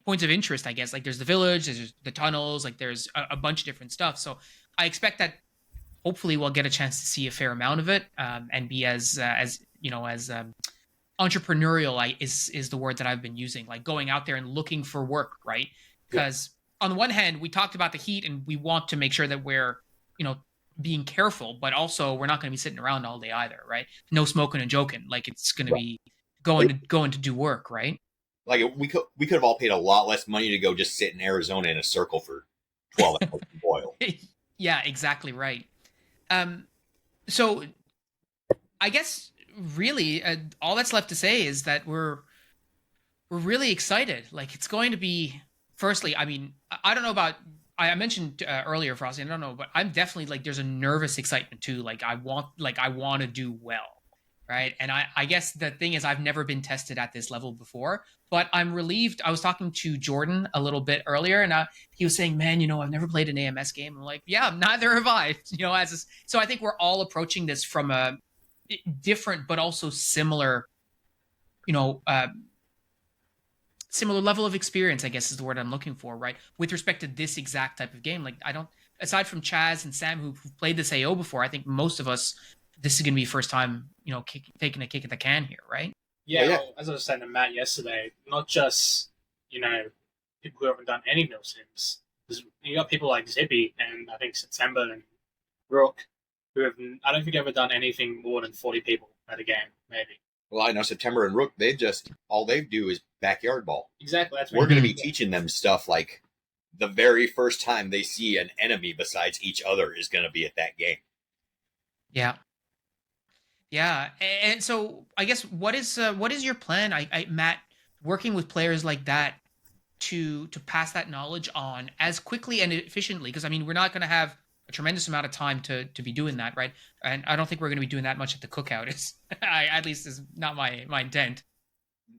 points of interest, I guess. Like there's the village, there's the tunnels, like there's a bunch of different stuff. So I expect that hopefully we'll get a chance to see a fair amount of it, and be as entrepreneurial is the word that I've been using, like going out there and looking for work, right? Because on the one hand, we talked about the heat and we want to make sure that we're, being careful, but also we're not going to be sitting around all day either, right? No smoking and joking. Like it's going to be going to do work, right? Like we could have all paid a lot less money to go just sit in Arizona in a circle for 12 hours and boil. Yeah, exactly right. So I guess really all that's left to say is that we're really excited. Like it's going to be. Firstly, I mean, I don't know about. I mentioned earlier, Frosty. I don't know, but I'm definitely like there's a nervous excitement too. Like I want to do well, right? And I guess the thing is I've never been tested at this level before, but I'm relieved. I was talking to Jordan a little bit earlier, and he was saying, "Man, I've never played an AMS game." I'm like, "Yeah, neither have I." So I think we're all approaching this from a different but also similar, similar level of experience, I guess is the word I'm looking for, right? With respect to this exact type of game. Like I don't, aside from Chaz and Sam who've played this AO before, I think most of us, this is going to be first time, taking a kick at the can here, right? Yeah, well, as I was saying to Matt yesterday, not just, people who haven't done any Milsims. You got people like Zippy and I think September and Rook who have, I don't think, ever done anything more than 40 people at a game, maybe. Well, I know September and Rook, all they do is backyard ball. Exactly. That's We're going to be teaching them stuff like the very first time they see an enemy besides each other is going to be at that game. Yeah. Yeah. And so I guess what is your plan, Matt, working with players like that to pass that knowledge on as quickly and efficiently? Because I mean, we're not going to have a tremendous amount of time to be doing that, right? And I don't think we're going to be doing that much at the cookout. At least is not my intent.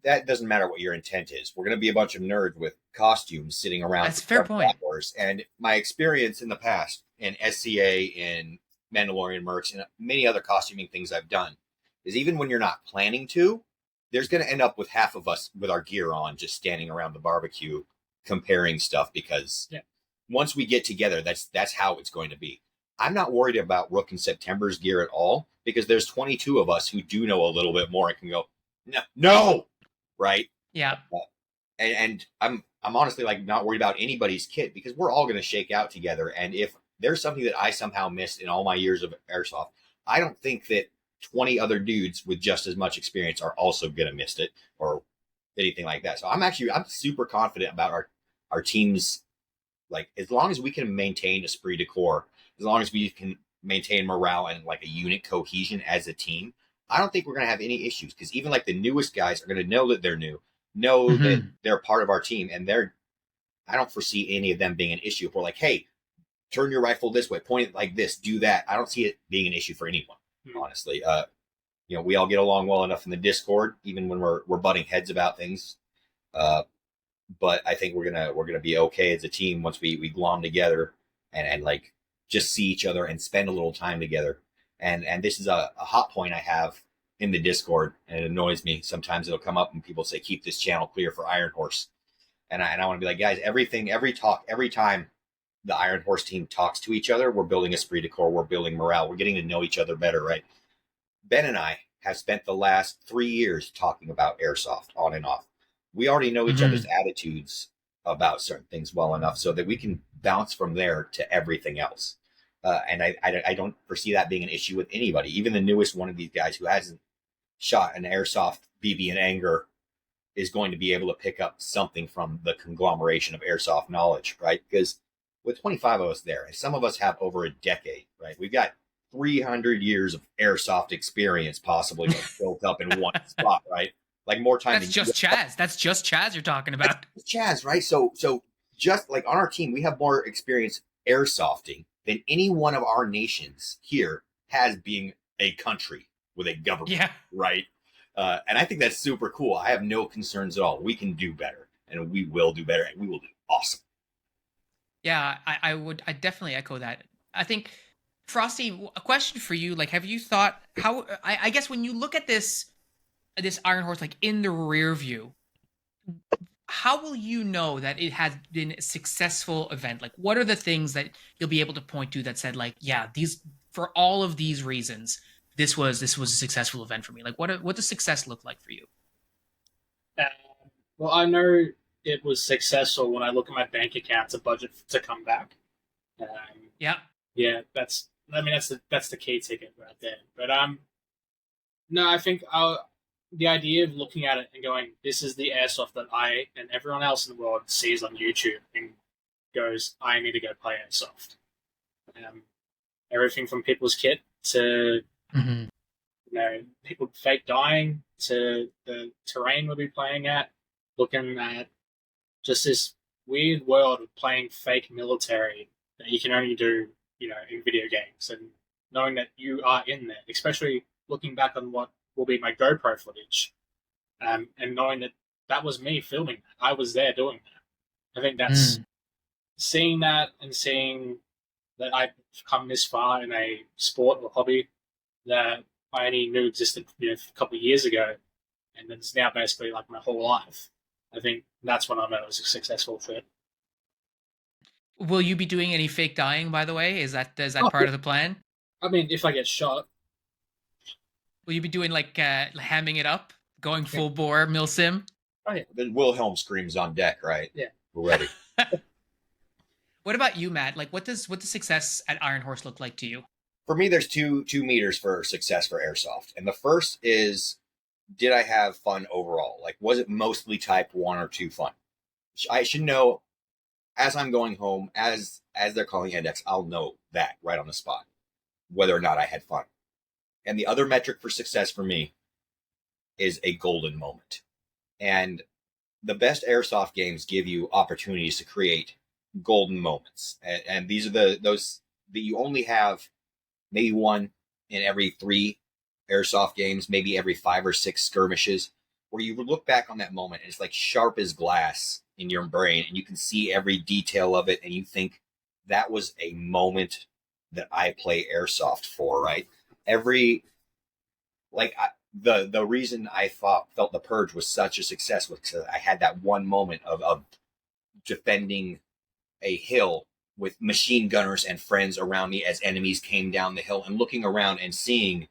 That doesn't matter what your intent is. We're going to be a bunch of nerds with costumes sitting around. That's a fair point. Hours. And my experience in the past in SCA, in Mandalorian Mercs, and many other costuming things I've done is even when you're not planning to, there's going to end up with half of us with our gear on, just standing around the barbecue comparing stuff because once we get together, that's how it's going to be. I'm not worried about Rook and September's gear at all because there's 22 of us who do know a little bit more and can go, no, right? Yeah. And I'm honestly like not worried about anybody's kit because we're all going to shake out together. And if there's something that I somehow missed in all my years of airsoft, I don't think that 20 other dudes with just as much experience are also going to miss it or anything like that. So I'm super confident about our team's. Like, as long as we can maintain esprit de corps, as long as we can maintain morale and like a unit cohesion as a team, I don't think we're going to have any issues because even like the newest guys are going to know that they're new, that they're part of our team, and I don't foresee any of them being an issue. If we're like, hey, turn your rifle this way, point it like this, do that. I don't see it being an issue for anyone, honestly. We all get along well enough in the Discord, even when we're butting heads about things. But I think we're gonna be okay as a team once we glom together and like just see each other and spend a little time together. And this is a hot point I have in the Discord, and it annoys me. Sometimes it'll come up and people say, keep this channel clear for Ironhorse. And I want to be like, guys, every time the Ironhorse team talks to each other, we're building esprit de corps, we're building morale, we're getting to know each other better, right? Ben and I have spent the last 3 years talking about airsoft on and off. We already know each other's attitudes about certain things well enough so that we can bounce from there to everything else. And I don't foresee that being an issue with anybody. Even the newest one of these guys who hasn't shot an airsoft BB in anger is going to be able to pick up something from the conglomeration of airsoft knowledge, right? Because with 25 of us there, and some of us have over a decade, right? We've got 300 years of airsoft experience possibly built up in one spot, right? Like more time. That's just Chaz. That's just Chaz you're talking about. It's Chaz, right? So just like on our team, we have more experience airsofting than any one of our nations here has being a country with a government, right? And I think that's super cool. I have no concerns at all. We can do better. and we will do better, and we will do awesome. Yeah, I definitely echo that. I think, Frosty, a question for you, like, have you thought how, I guess when you look at this Ironhorse, like, in the rear view, how will you know that it has been a successful event? Like, what are the things that you'll be able to point to that said, like, yeah, these, for all of these reasons, this was a successful event for me? Like, what does success look like for you? Well, I know it was successful when I look at my bank account to budget to come back. Um, Yeah. yeah, that's the key ticket right there. But no, I think the idea of looking at it and going, this is the airsoft that I and everyone else in the world sees on YouTube and goes, I need to go play airsoft. Everything from people's kit to people fake dying to the terrain we'll be playing at, looking at just this weird world of playing fake military that you can only do, in video games, and knowing that you are in there, especially looking back on what will be my GoPro footage, and knowing that that was me filming that. I was there doing that. I think that's seeing that and seeing that I've come this far in a sport or hobby that I only knew existed a couple of years ago, and it's now basically like my whole life. I think that's when I know it was a successful fit. Will you be doing any fake dying, by the way? Is that part of the plan? I mean, if I get shot. Will you be doing like hamming it up, going full bore Milsim? Oh yeah. The Wilhelm screams on deck, right? Yeah. We're ready. What about you, Matt? Like, what does success at Ironhorse look like to you? For me, there's two meters for success for airsoft, and the first is, did I have fun overall? Like, was it mostly type 1 or 2 fun? I should know as I'm going home, as they're calling index, I'll know that right on the spot, whether or not I had fun. And the other metric for success for me is a golden moment. And the best airsoft games give you opportunities to create golden moments. And these are those that you only have maybe one in every 3 airsoft games, maybe every 5 or 6 skirmishes, where you look back on that moment and it's like sharp as glass in your brain, and you can see every detail of it, and you think that was a moment that I play airsoft for, right? The reason I felt the Purge was such a success was because I had that one moment of defending a hill with machine gunners and friends around me as enemies came down the hill, and looking around and seeing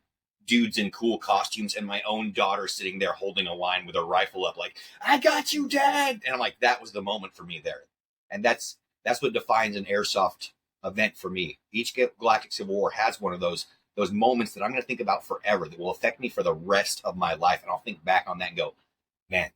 dudes in cool costumes and my own daughter sitting there holding a line with a rifle up like, I got you, Dad! And I'm like, that was the moment for me there. And that's what defines an airsoft event for me. Each Galactic Civil War has one of those moments that I'm going to think about forever, that will affect me for the rest of my life. And I'll think back on that and go, man,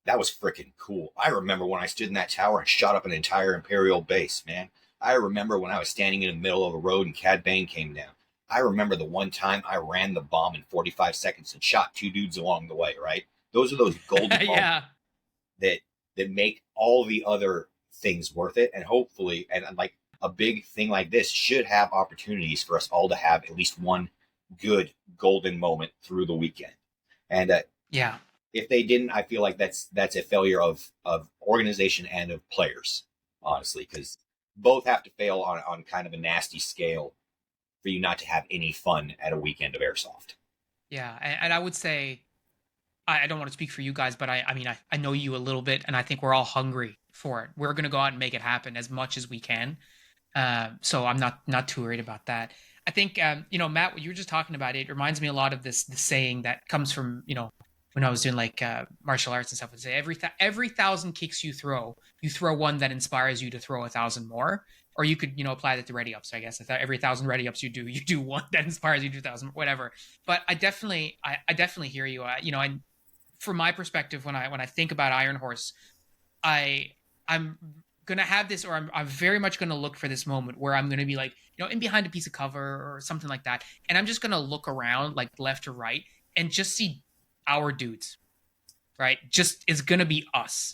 that was freaking cool. I remember when I stood in that tower and shot up an entire Imperial base, man. I remember when I was standing in the middle of a road and Cad Bane came down. I remember the one time I ran the bomb in 45 seconds and shot 2 dudes along the way, right? Those are those golden moments that make all the other things worth it. And hopefully, and like a big thing like this should have opportunities for us all to have at least one good golden moment through the weekend. And if they didn't, I feel like that's a failure of organization and of players, honestly, because both have to fail on kind of a nasty scale for you not to have any fun at a weekend of airsoft. Yeah, and I would say, I don't want to speak for you guys, but I mean, I know you a little bit, and I think we're all hungry for it. We're going to go out and make it happen as much as we can. So I'm not too worried about that. I think, Matt, what you were just talking about, it reminds me a lot of the saying that comes from, when I was doing like martial arts and stuff. Would say every 1,000 kicks you throw one that inspires you to throw 1,000 more. Or you could, apply that to ready ups. I guess every 1,000 ready ups you do one that inspires you to 2,000, whatever. But I definitely hear you. And from my perspective, when I think about Ironhorse, I'm gonna have this, or I'm very much gonna look for this moment where I'm gonna be like, in behind a piece of cover or something like that, and I'm just gonna look around like left or right and just see our dudes, right? Just it's gonna be us,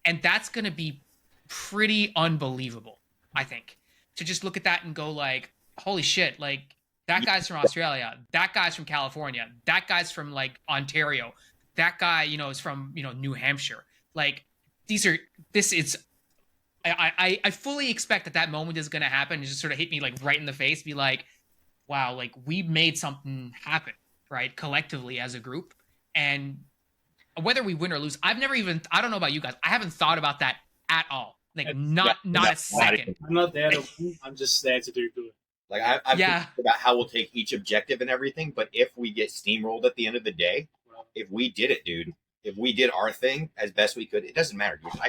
and that's gonna be pretty unbelievable. I think, to just look at that and go like, holy shit, like that guy's from Australia, that guy's from California, that guy's from like Ontario, that guy, is from, New Hampshire. Like I fully expect that moment is going to happen and just sort of hit me like right in the face, be like, wow, like we made something happen, right? Collectively as a group. And whether we win or lose, I don't know about you guys. I haven't thought about that at all. Like not a second. I'm not there to win. I'm just there to do good. Like I've thinking about how we'll take each objective and everything, but if we get steamrolled at the end of the day, if we did it, dude, if we did our thing as best we could, it doesn't matter, dude.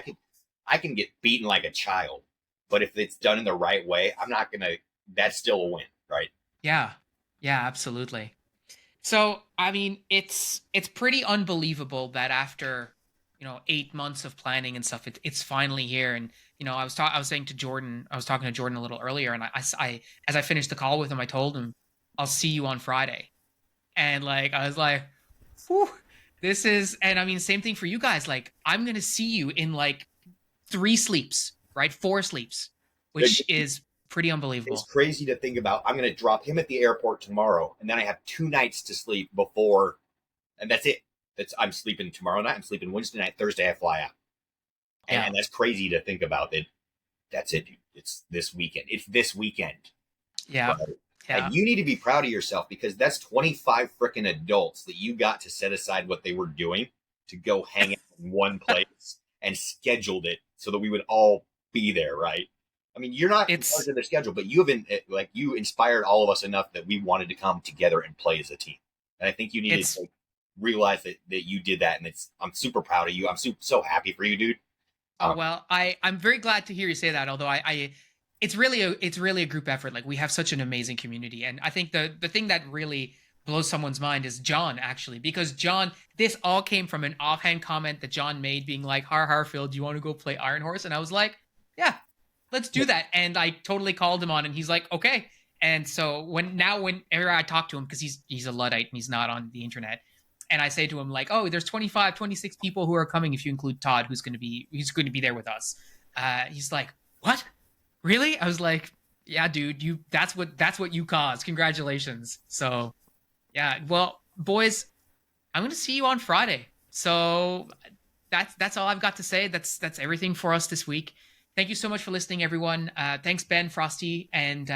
I can get beaten like a child, but if it's done in the right way, I'm not gonna. That's still a win, right? Yeah, absolutely. So I mean, it's pretty unbelievable that after 8 months of planning and stuff, it's finally here. And I was talking to Jordan a little earlier, and I as I finished the call with him, I told him, I'll see you on Friday, and like I was like, whew, this is, and I mean, same thing for you guys. Like I'm gonna see you in like 3 sleeps, right? 4 sleeps, which is pretty unbelievable. It's crazy to think about. I'm going to drop him at the airport tomorrow, and then I have 2 nights to sleep before, and that's it. I'm sleeping tomorrow night. I'm sleeping Wednesday night. Thursday I fly out, and that's crazy to think about. That's it, dude. It's this weekend. Yeah. But, like, you need to be proud of yourself because that's 25 freaking adults that you got to set aside what they were doing to go hang out in one place and scheduled it so that we would all be there, right? I mean, you're not in charge of the schedule, but you inspired all of us enough that we wanted to come together and play as a team. And I think you need to realize that you did that, and I'm super proud of you. I'm so happy for you, dude. Well, I'm very glad to hear you say that. Although it's really a group effort. Like we have such an amazing community, and I think the thing that really blows someone's mind is John, actually, because John, this all came from an offhand comment that John made, being like, Phil, do you want to go play Ironhorse? And I was like, yeah, let's do that. And I totally called him on, and he's like, okay. And so whenever I talk to him, because he's a Luddite and he's not on the internet, and I say to him like, oh, there's 25, 26 people who are coming if you include Todd, who's going to be there with us. He's like, what? Really? I was like, yeah, dude, that's what you caused. Congratulations. So yeah, well, boys, I'm going to see you on Friday. So that's all I've got to say. That's everything for us this week. Thank you so much for listening, everyone. Thanks, Ben, Frosty, and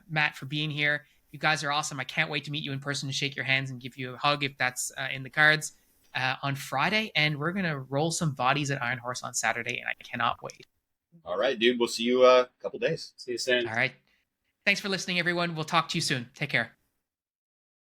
Matt for being here. You guys are awesome. I can't wait to meet you in person, to shake your hands and give you a hug if that's in the cards on Friday. And we're going to roll some bodies at Ironhorse on Saturday, and I cannot wait. All right, dude. We'll see you a couple days. See you soon. All right. Thanks for listening, everyone. We'll talk to you soon. Take care.